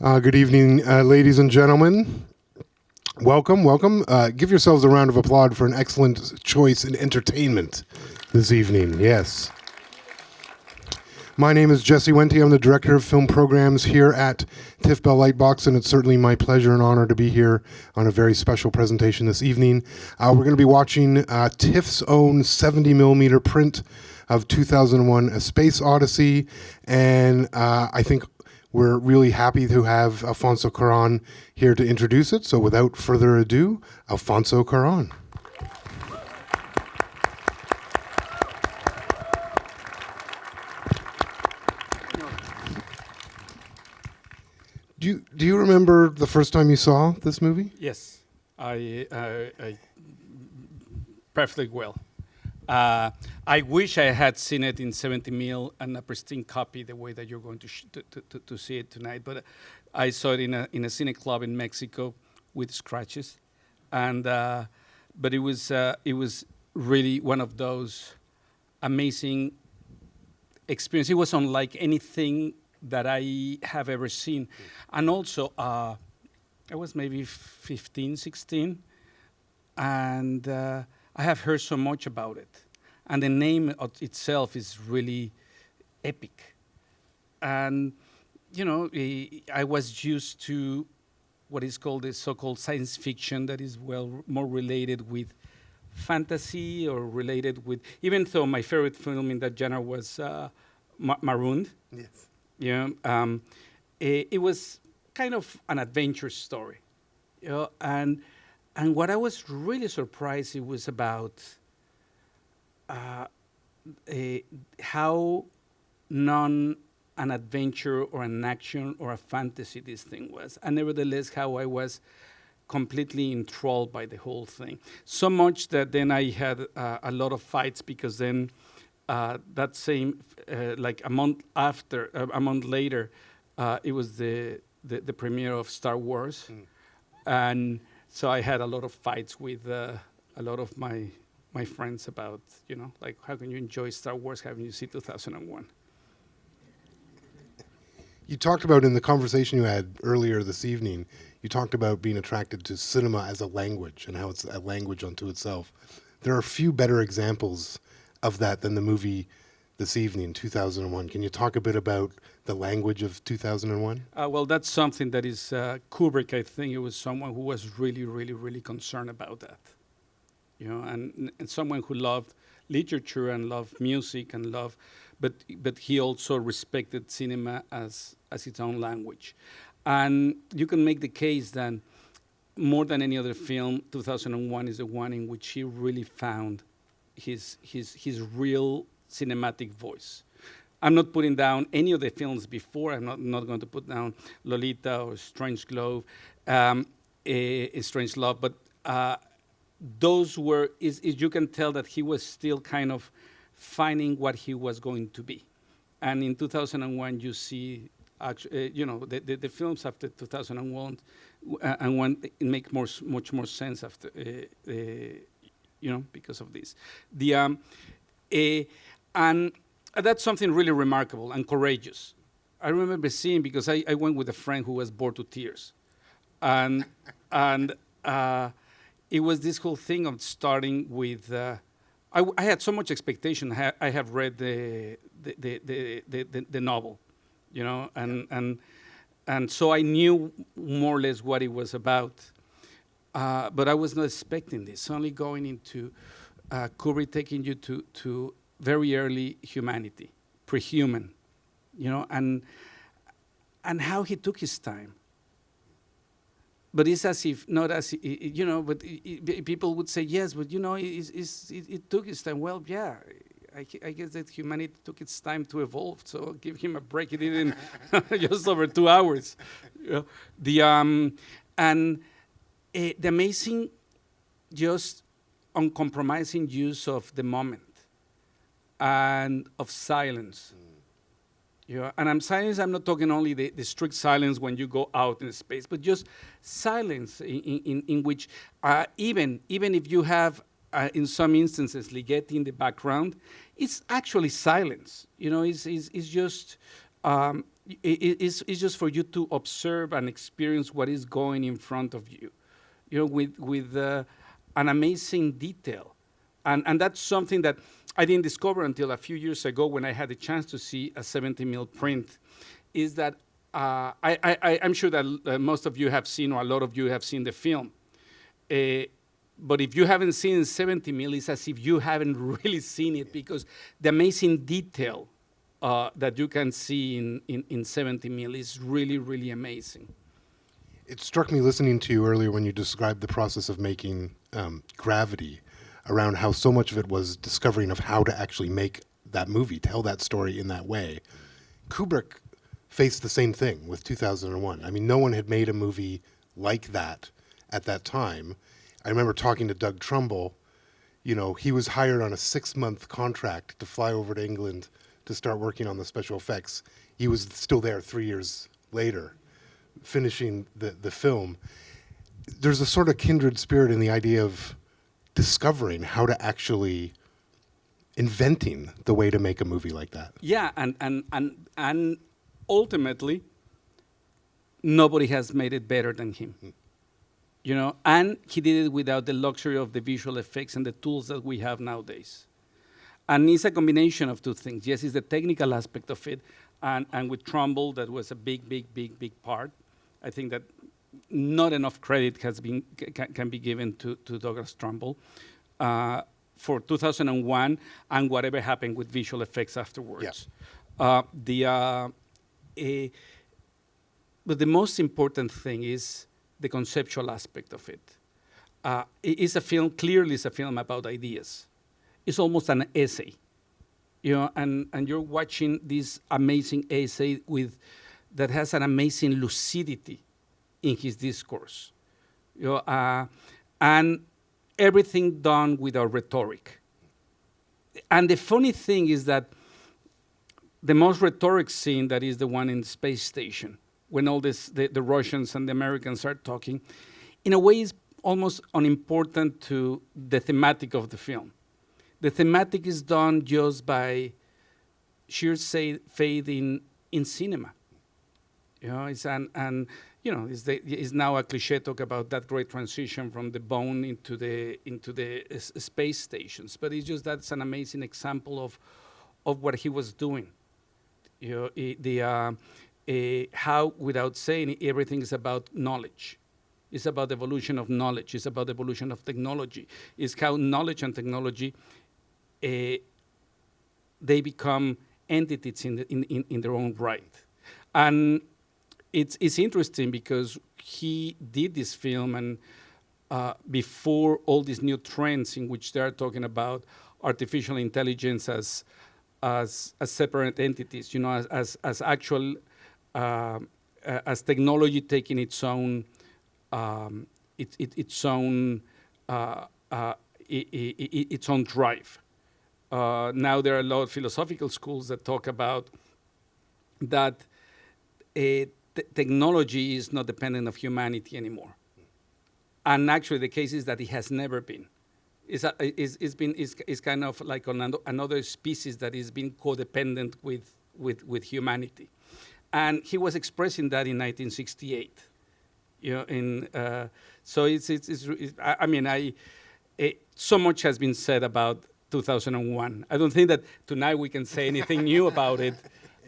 Good evening, ladies and gentlemen. Welcome, welcome. Give yourselves a round of applause for an excellent choice in entertainment this evening. Yes. My name is Jesse Wente. I'm the Director of Film Programs here at TIFF Bell Lightbox, and it's certainly my pleasure and honor to be here on a very special presentation this evening. We're going to be watching TIFF's own 70mm print of 2001: A Space Odyssey, and I think we're really happy to have Alfonso Cuarón here to introduce it. So without further ado, Alfonso Cuarón. Do you remember the first time you saw this movie? Yes, I perfectly well. I wish I had seen it in 70 mil and a pristine copy, the way that you're going to see it tonight. But I saw it in a cine club in Mexico with scratches, and but it was really one of those amazing experiences. It was unlike anything that I have ever seen, and also I was maybe 15, 16, and I have heard so much about it, and the name of itself is really epic. And you know, I was used to what is called the so-called science fiction that is more related with fantasy or related with. Even though my favorite film in that genre was Marooned. Yes. Yeah, it was kind of an adventure story, you know, and what I was really surprised it was about how non an adventure or an action or a fantasy this thing was, and nevertheless how I was completely enthralled by the whole thing. So much that then I had a lot of fights because then that same like a month later, it was the premiere of Star Wars, and so I had a lot of fights with a lot of my friends about, you know, like, how can you enjoy Star Wars having you see 2001? You talked about, in the conversation you had earlier this evening, you talked about being attracted to cinema as a language and how it's a language unto itself. There are few better examples of that than the movie this evening, 2001. Can you talk a bit about the language of 2001? Well, that's something that is Kubrick. I think it was someone who was really, really, really concerned about that, you know, and someone who loved literature and loved music and loved, but he also respected cinema as its own language, and you can make the case that more than any other film, 2001 is the one in which he really found his real cinematic voice. I'm not putting down any of the films before. I'm not going to put down Lolita or Strange Love, Strange Love, but those were, you can tell that he was still kind of finding what he was going to be. And in 2001, you see, you know, the films after 2001 and one it make much more sense after, you know, because of this. And that's something really remarkable and courageous. I remember seeing, because I went with a friend who was bored to tears, and it was this whole thing of starting with. I had so much expectation. I have read the novel, you know, and so I knew more or less what it was about, but I was not expecting this. Only going into Kubrick taking you to very early humanity, pre-human, you know, and how he took his time. But it's as if, not as, you know, but people would say, yes, but, you know, it took its time. Well, yeah, I guess that humanity took its time to evolve, so give him a break. He did it in just over 2 hours. You know? And the amazing, just uncompromising use of the moment and of silence. Yeah, and I'm not talking only the strict silence when you go out in space, but just silence in which even if you have, in some instances, Ligeti in the background, it's actually silence. You know, it's just it's just for you to observe and experience what is going in front of you, with an amazing detail. And that's something that I didn't discover until a few years ago when I had the chance to see a 70 mil print, is that I'm sure that most of you have seen, or a lot of you have seen the film. But if you haven't seen 70 mil, it's as if you haven't really seen it, because the amazing detail that you can see in 70 mil is really, really amazing. It struck me listening to you earlier when you described the process of making Gravity, around how so much of it was discovering of how to actually make that movie, tell that story in that way. Kubrick faced the same thing with 2001. I mean, no one had made a movie like that at that time. I remember talking to Doug Trumbull. He was hired on a 6-month contract to fly over to England to start working on the special effects. He was still there 3 years later, finishing the film. There's a sort of kindred spirit in the idea of discovering how to actually inventing the way to make a movie like that. Yeah, and ultimately, nobody has made it better than him. And he did it without the luxury of the visual effects and the tools that we have nowadays. And it's a combination of two things. Yes, it's the technical aspect of it, and with Trumbull, that was a big part. I think that not enough credit can be given to Douglas Trumbull for 2001 and whatever happened with visual effects afterwards. Yeah. But the most important thing is the conceptual aspect of it. It's a film, clearly it's a film about ideas. It's almost an essay, and you're watching this amazing essay that has an amazing lucidity in his discourse, and everything done without rhetoric. And the funny thing is that the most rhetoric scene, that is the one in the space station, when all the Russians and the Americans are talking, in a way is almost unimportant to the thematic of the film. The thematic is done just by sheer faith in cinema. It's it's now a cliche talk about that great transition from the bone into the space stations. But it's just that's an amazing example of what he was doing. How, without saying it, everything is about knowledge. It's about the evolution of knowledge. It's about the evolution of technology. It's how knowledge and technology they become entities in their own right. And it's interesting because he did this film and before all these new trends in which they are talking about artificial intelligence as separate entities, as actual as technology taking its own its own drive. Now there are a lot of philosophical schools that talk about that technology is not dependent of humanity anymore. And actually the case is that it has never been. It's kind of like another species that is being codependent with humanity. And he was expressing that in 1968. So so much has been said about 2001. I don't think that tonight we can say anything new about it.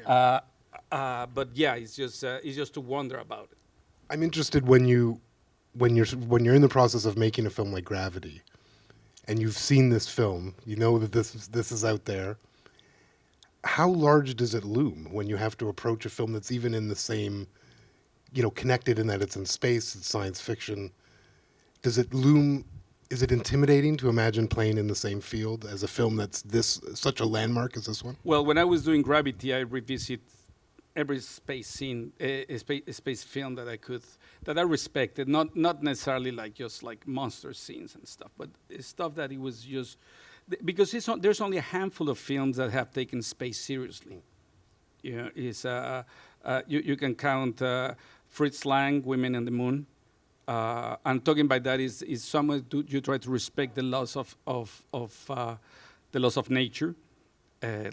But yeah, it's just to wonder about it. I'm interested when you're in the process of making a film like Gravity, and you've seen this film, you know that this is out there. How large does it loom when you have to approach a film that's even in the same, connected in that it's in space, it's science fiction? Does it loom? Is it intimidating to imagine playing in the same field as a film that's such a landmark as this one? Well, when I was doing Gravity, I revisit every space scene, a space film that I respected, not necessarily just like monster scenes and stuff, but stuff that it was just, because there's only a handful of films that have taken space seriously. You can count Fritz Lang, Women on the Moon. And talking about that is somewhere you try to respect the laws of nature,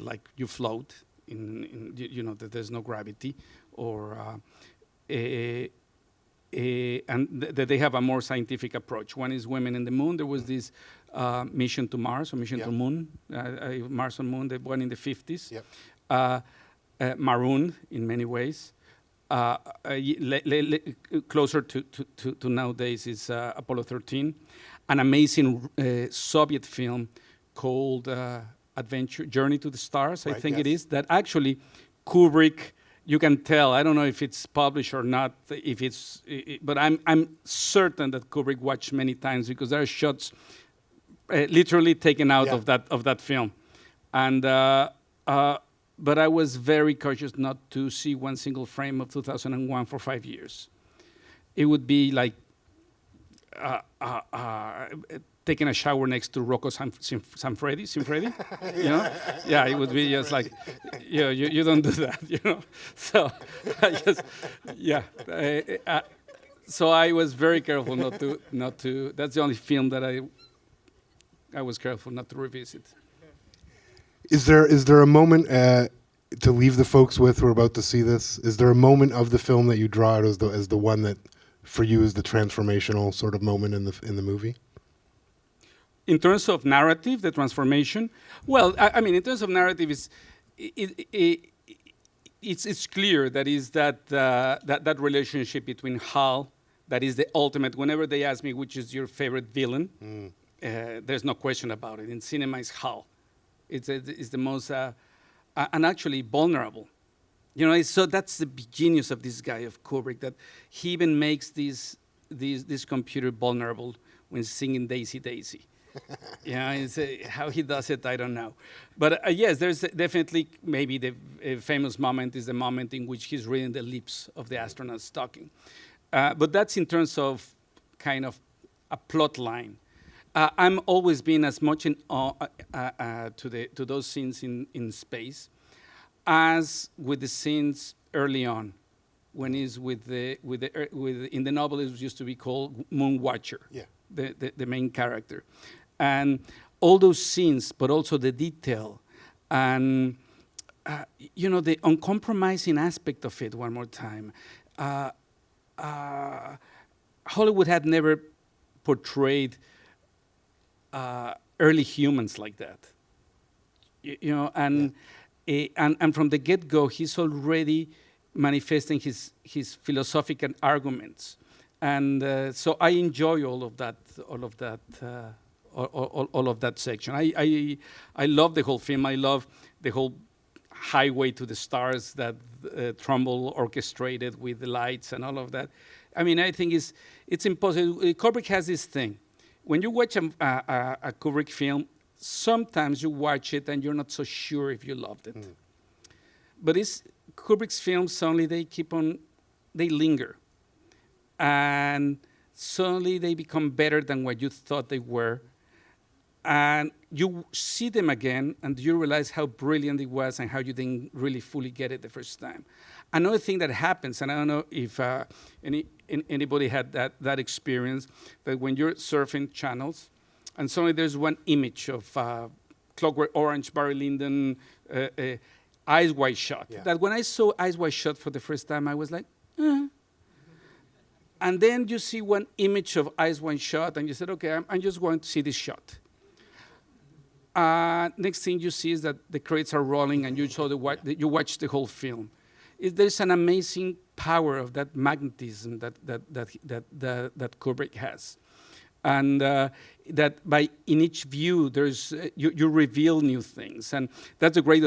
like you float, that there's no gravity, or and that they have a more scientific approach. One is women in the moon. There was this mission to Mars, or mission to Moon, Mars on Moon, the one in the 50s. Yep. Marooned in many ways. Closer to nowadays is Apollo 13, an amazing Soviet film called Journey to the Stars, I think it is, that actually Kubrick, you can tell, I don't know if it's published or not, but I'm certain that Kubrick watched many times, because there are shots literally taken out of that film. And but I was very cautious not to see one single frame of 2001 for 5 years. It would be like taking a shower next to Rocco Siffredi, you know? Yeah, it would be just like, you don't do that, you know? So I just, so I was very careful not to, that's the only film that I was careful not to revisit. Is there a moment to leave the folks with who are about to see this? Is there a moment of the film that you draw out as the one that, for you, is the transformational sort of moment in the movie? In terms of narrative, the transformation. Well, I mean, in terms of narrative, it's clear that is that relationship between Hal, that is the ultimate. Whenever they ask me which is your favorite villain, there's no question about it. In cinema, it's Hal. It's the most, and actually vulnerable. You know, so that's the genius of this guy, of Kubrick, that he even makes this computer vulnerable when singing Daisy Daisy. Yeah, how he does it, I don't know. But yes, there's definitely, maybe the famous moment is the moment in which he's reading the lips of the astronauts talking. But that's in terms of kind of a plot line. I'm always been as much in awe to those scenes in space as with the scenes early on, when he's in the novel it used to be called Moon Watcher, the main character, and all those scenes, but also the detail and the uncompromising aspect of it. One more time, Hollywood had never portrayed early humans like that, and from the get-go, he's already manifesting his philosophical arguments, and so I enjoy all of that section. I love the whole film. I love the whole highway to the stars that Trumbull orchestrated with the lights and all of that. I mean, I think it's impossible. Kubrick has this thing. When you watch a Kubrick film, sometimes you watch it and you're not so sure if you loved it. But Kubrick's films, suddenly they linger. And suddenly they become better than what you thought they were. And you see them again and you realize how brilliant it was and how you didn't really fully get it the first time. Another thing that happens, and I don't know if anybody had that experience, that when you're surfing channels, and suddenly there's one image of Clockwork Orange, Barry Lyndon, Eyes Wide Shut. Yeah. That when I saw Eyes Wide Shut for the first time, I was like, And then you see one image of Eyes Wide Shut, and you said, okay, I'm just going to see this shot. Next thing you see is that the credits are rolling, and you watch the whole film. There's an amazing power of that magnetism that Kubrick has, and that in each view you reveal new things, and that's a great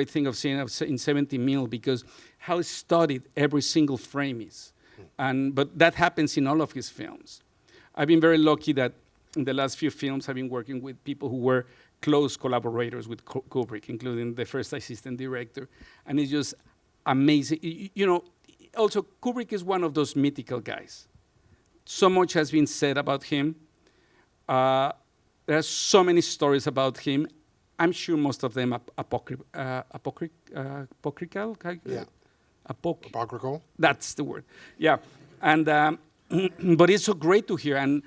thing of seeing in 70 mm, because how studied every single frame is, but that happens in all of his films. I've been very lucky that in the last few films I've been working with people who were close collaborators with Kubrick, including the first assistant director, and it's just amazing. Also Kubrick is one of those mythical guys. So much has been said about him. There are so many stories about him. I'm sure most of them apocryphal. Yeah. Apocryphal. That's the word. Yeah, and but it's so great to hear. And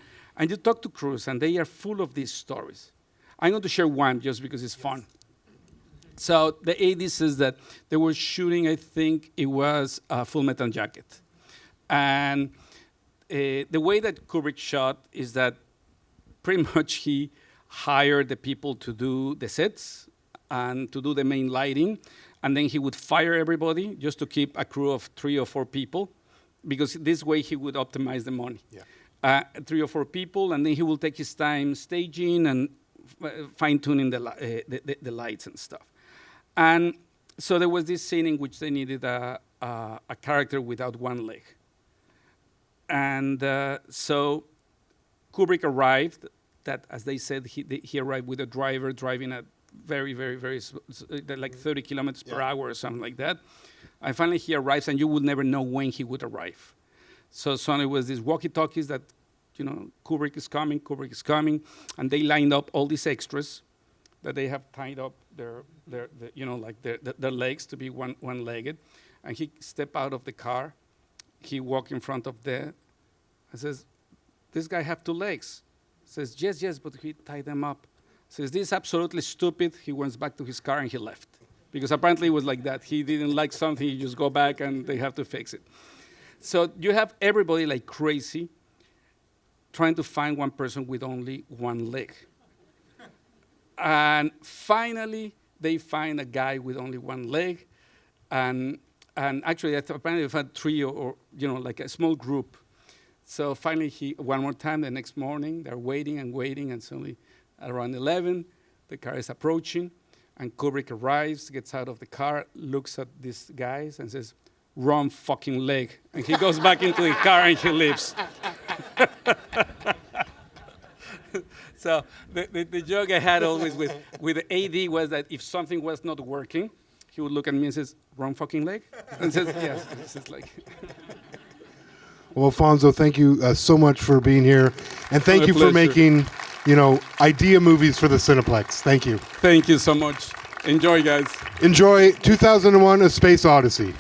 you talk to crews, and they are full of these stories. I'm going to share one just because it's fun. So the AD says that they were shooting, I think it was Full Metal Jacket. And the way that Kubrick shot is that pretty much he hired the people to do the sets and to do the main lighting. And then he would fire everybody just to keep a crew of 3 or 4 people, because this way he would optimize the money. Yeah. 3 or 4 people, and then he will take his time staging and fine-tuning the lights and stuff. And so there was this scene in which they needed a character without one leg. And so Kubrick arrived, that, as they said, he arrived with a driver driving at very, very, very, like 30 kilometers per hour or something like that. And finally he arrives, and you would never know when he would arrive. So suddenly was these walkie-talkies that, Kubrick is coming, and they lined up all these extras that they have tied up their legs to be one-legged. And he stepped out of the car, he walked in front of and says, "This guy have 2 legs." Says, yes, but he tied them up. Says, "This is absolutely stupid." He went back to his car and he left. Because apparently it was like that. He didn't like something, he just go back and they have to fix it. So you have everybody like crazy trying to find one person with only one leg. And finally, they find a guy with only one leg. And actually, apparently they've had 3 or like a small group. So finally, one more time, the next morning, they're waiting, and suddenly around 11, the car is approaching, and Kubrick arrives, gets out of the car, looks at these guys, and says, "Wrong fucking leg." And he goes back into the car and he leaves. So the joke I had always with the AD was that if something was not working, he would look at me and says, "Wrong fucking leg?" And says, "Yes." It's just like... Well, Alfonso, thank you so much for being here. And thank you for making, idea movies for the Cineplex. Thank you. Thank you so much. Enjoy, guys. Enjoy 2001: A Space Odyssey.